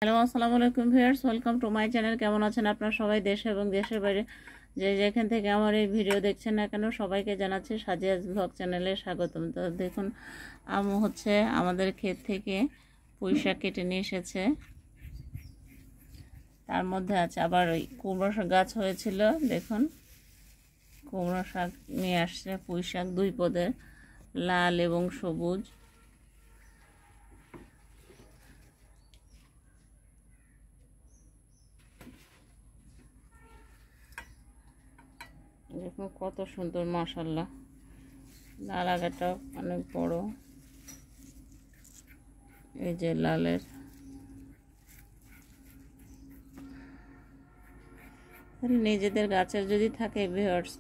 Hello, আসসালামু আলাইকুম viewers, welcome to my channel. কেমন আছেন আপনারা সবাই? দেশে এবং দেশের বাইরে যে যেখান থেকে আমার এই ভিডিও দেখছেন না কেন, সবাইকে জানাচ্ছি সাজিয়াজ ব্লগ চ্যানেলে স্বাগতম। তো দেখুন, আম্মু হচ্ছে আমাদের ক্ষেত থেকে পুঁই শাক কেটে নিয়ে এসেছে। তার মধ্যে আছে আবার ওই কুমড়ো শাক গাছ হয়েছিল, দেখুন কুমড়ো শাক নিয়ে আসছে। পুঁই শাক দুই পদের, লাল এবং সবুজ। দেখুন কত সুন্দর, মাশাআল্লাহ। লাল আগাটা অনেক বড়, এই যে লালের। নিজেদের গাছের যদি থাকে ভিউয়ার্স,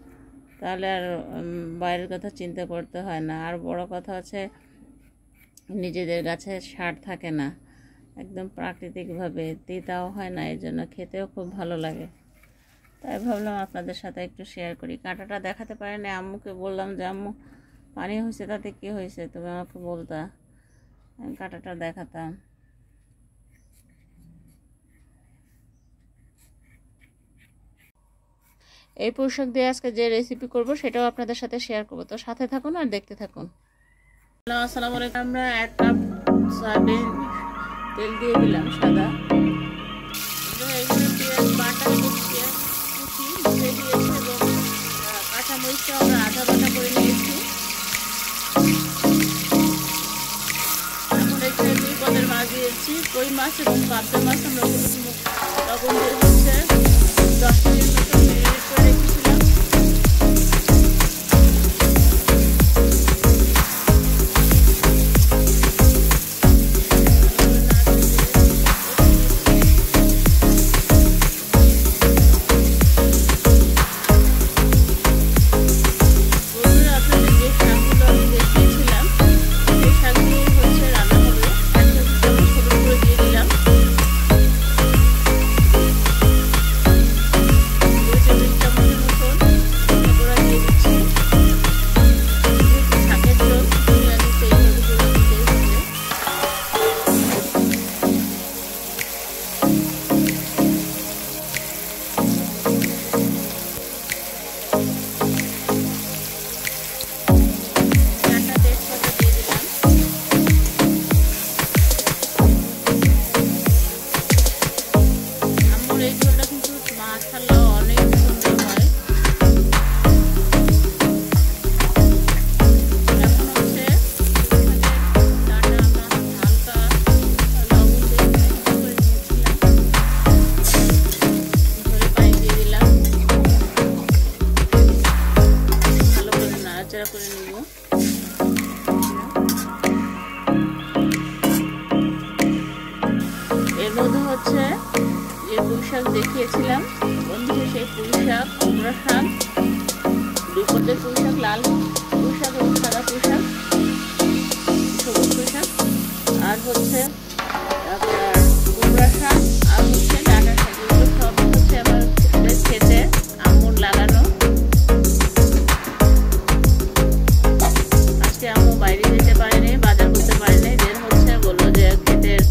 তাহলে আর বাইরের কথা চিন্তা করতে হয় না। আর বড় কথা হচ্ছে নিজেদের গাছে সার থাকে না, একদম প্রাকৃতিকভাবে, তিতাও হয় না, এই জন্য খেতেও খুব ভালো লাগে। তাই ভাবলাম আপনাদের সাথে একটু শেয়ার করি। কাঁটাটা দেখাতে পারি না, আম্মুকে বললাম যে আম্মু পানি হয়েছে, তাতে কি হয়েছে তুমি আমাকে বলতা, আমি কাঁটাটা দেখাতাম। এই পোশাক দিয়ে আজকে যে রেসিপি করব সেটাও আপনাদের সাথে শেয়ার করব, তো সাথে থাকুন আর দেখতে থাকুন। হ্যালো, আসসালামু আলাইকুম। আমরা 1 কাপ সয়াবিন তেল দিয়ে দিলাম সাদা। এখানে পেঁয়াজ বাটা এবং পেঁয়াজ কুচি মিশিয়ে দিয়েছি এবং কাঁচামরিচটা আমরা আধা বাটা করে নিয়েছি। এখন এখানে 2 পদের মাছ দিয়েছি, কই মাছ এবং পাবদা মাছ। আমরা লবণ দিয়ে হচ্ছে 10 মিনিট মতো ম্যারিনেট করে রেখেছিলাম। করে নিব। এর মধ্যে হচ্ছে যে পুঁই শাক দেখিয়েছিলাম বন্ধুকে, সেই পুঁই শাক, কুমড়ো শাক, 2 পদের পুঁই শাক, লাল পুঁই শাক এবং সাদা পুঁই শাক, সবুজ পুঁই শাক, আর হচ্ছে কুমড়ো শাক, আর হচ্ছে ডাঁটা শাক। এগুলো সব হচ্ছে আমার খেতে আম্মুর লাগানো। আম্মু বাইরে যেতে পারেনি, বাজার করতে পারেনি, দেন হচ্ছে বললো যে ক্ষেতের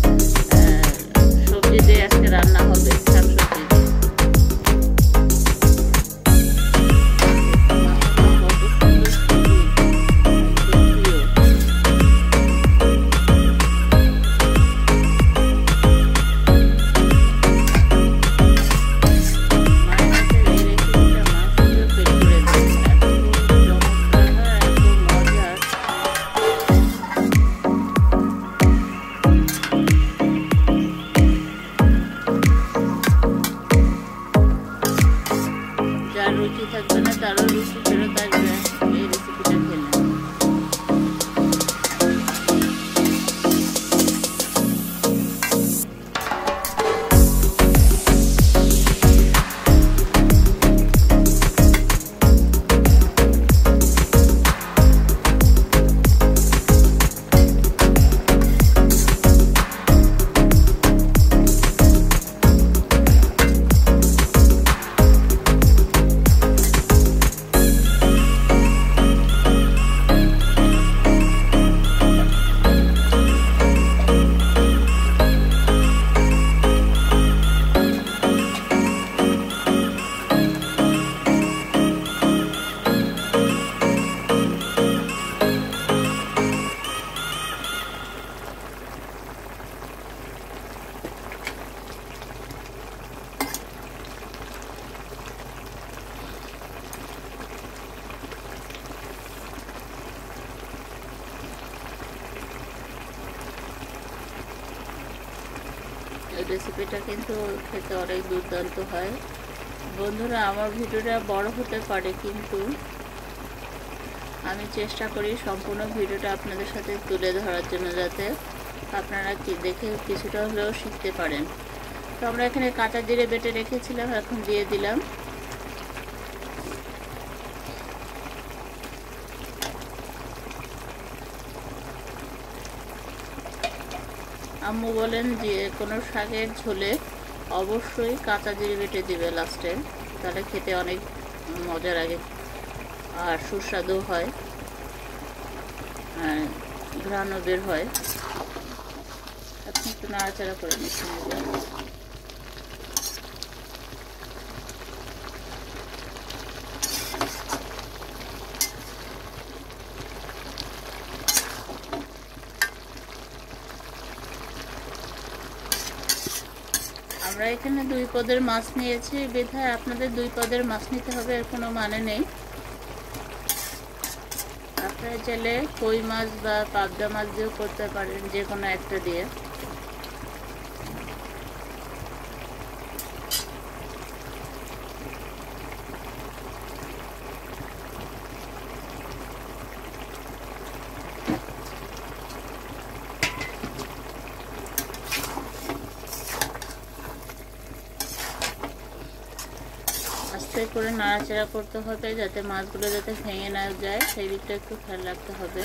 সবজি দিয়ে আজকে রান্না হবে, শাকসবজি। এই রেসিপিটা কিন্তু খেতে অনেক দুর্দান্ত হয়। বন্ধুরা, আমার ভিডিওটা বড় হতে পারে, কিন্তু আমি চেষ্টা করি সম্পূর্ণ ভিডিওটা আপনাদের সাথে তুলে ধরার জন্য, যাতে আপনারা দেখে কিছুটা হলেও শিখতে পারেন। তো আমরা এখানে কাঁচা জিরে বেটে রেখেছিলাম, এখন দিয়ে দিলাম। আম্মু বলেন যে কোনো শাকের ঝোলে অবশ্যই কাঁচা জিরে বেটে দিবে লাস্টে, তাহলে খেতে অনেক মজা লাগে আর সুস্বাদু হয়, আর ঘ্রাণও বের হয়। আপনি একটু নাড়াচাড়া করে নিচ্ছেন। আমরা এখানে 2 পদের মাছ নিয়েছি বিধায় আপনাদের 2 পদের মাছ নিতে হবে এর কোনো মানে নেই। আপনারা চাইলে কই মাছ বা পাবদা মাছ দিয়েও করতে পারেন, যে কোনো একটা দিয়ে। আস্তে করে নাড়াচাড়া করতে হবে, যাতে মাছগুলো যাতে ভেঙে না যায়, সেই দিকটা একটু খেয়াল রাখতে হবে।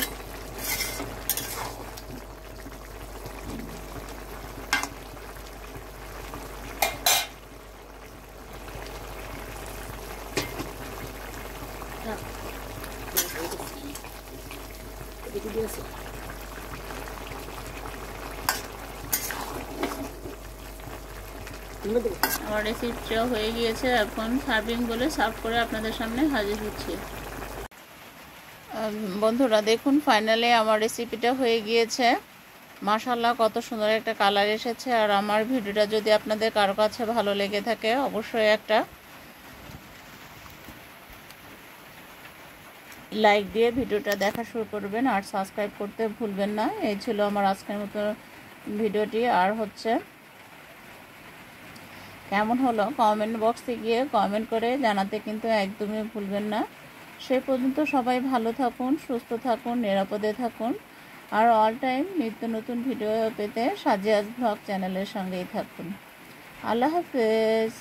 আমার রেসিপিটা হয়ে গিয়েছে, এখন সার্ভিং বলে সার্ভ করে আপনাদের সামনে হাজির হচ্ছি। বন্ধুরা দেখুন, ফাইনালি আমার রেসিপিটা হয়ে গিয়েছে। মাশাআল্লাহ, কত সুন্দর একটা কালার এসেছে। আর আমার ভিডিওটা যদি আপনাদের কারো কাছে ভালো লেগে থাকে, অবশ্যই একটা লাইক দিয়ে ভিডিওটা দেখা শুরু করবেন, আর সাবস্ক্রাইব করতে ভুলবেন না। এই ছিল আমার আজকের মতো ভিডিওটি। আর হচ্ছে কেমন হলো কমেন্ট বক্সে গিয়ে কমেন্ট করে জানাতে কিন্তু একদমই ভুলবেন না। সে পর্যন্ত সবাই ভালো থাকুন, সুস্থ থাকুন, নিরাপদে থাকুন, আর অল টাইম নিত্য নতুন ভিডিও পেতে সাজিয়াজ ব্লগ চ্যানেলের সঙ্গেই থাকুন। আল্লাহ হাফেজ।